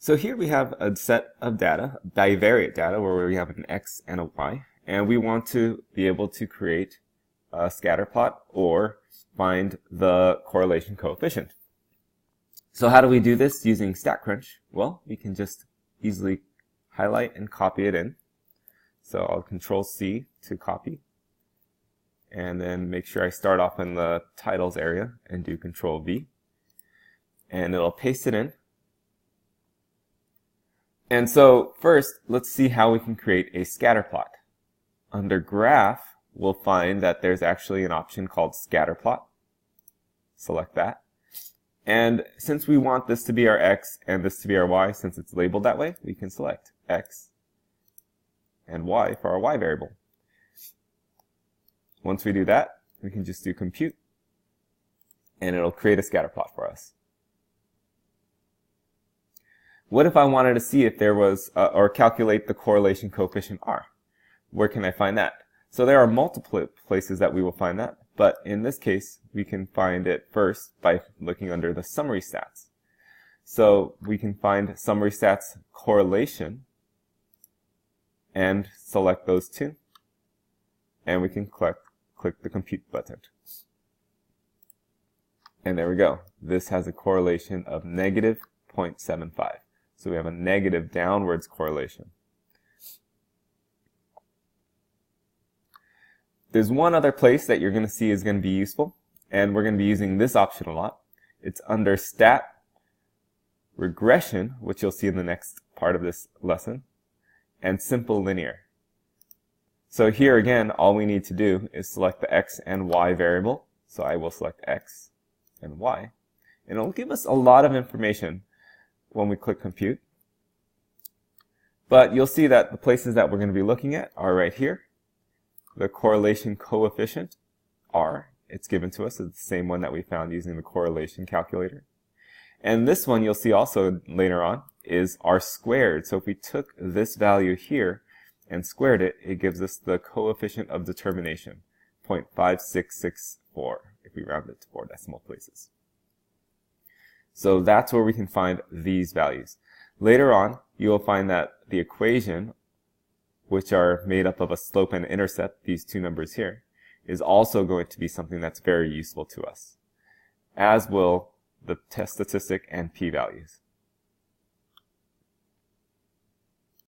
So here we have a set of data, bivariate data, where we have an x and a y, and we want to be able to create a scatter plot or find the correlation coefficient. So how do we do this using StatCrunch? Well, we can just easily highlight and copy it in. So I'll Control C to copy, and then make sure I start off in the titles area and do Control V, and it'll paste it in. And so first, let's see how we can create a scatter plot. Under Graph, we'll find that there's actually an option called Scatter Plot. Select that. And since we want this to be our x and this to be our y, since it's labeled that way, we can select x and y for our y variable. Once we do that, we can just do Compute, and it'll create a scatter plot for us. What if I wanted to see if there was, or calculate the correlation coefficient R? Where can I find that? So there are multiple places that we will find that, but in this case, we can find it first by looking under the summary stats. So we can find summary stats correlation and select those two, and we can click the compute button. And there we go. This has a correlation of negative 0.75. So we have a negative downwards correlation. There's one other place that you're going to see is going to be useful, and we're going to be using this option a lot. It's under Stat, Regression, which you'll see in the next part of this lesson, and Simple Linear. So here again, all we need to do is select the x and y variable. So I will select x and y, and it'll give us a lot of information when we click Compute. But you'll see that the places that we're going to be looking at are right here. The correlation coefficient, R, it's given to us. It's the same one that we found using the correlation calculator. And this one you'll see also later on is R squared. So if we took this value here and squared it, it gives us the coefficient of determination, 0.5664, if we round it to 4 decimal places. So that's where we can find these values. Later on, you will find that the equation, which are made up of a slope and intercept, these two numbers here, is also going to be something that's very useful to us, as will the test statistic and p-values.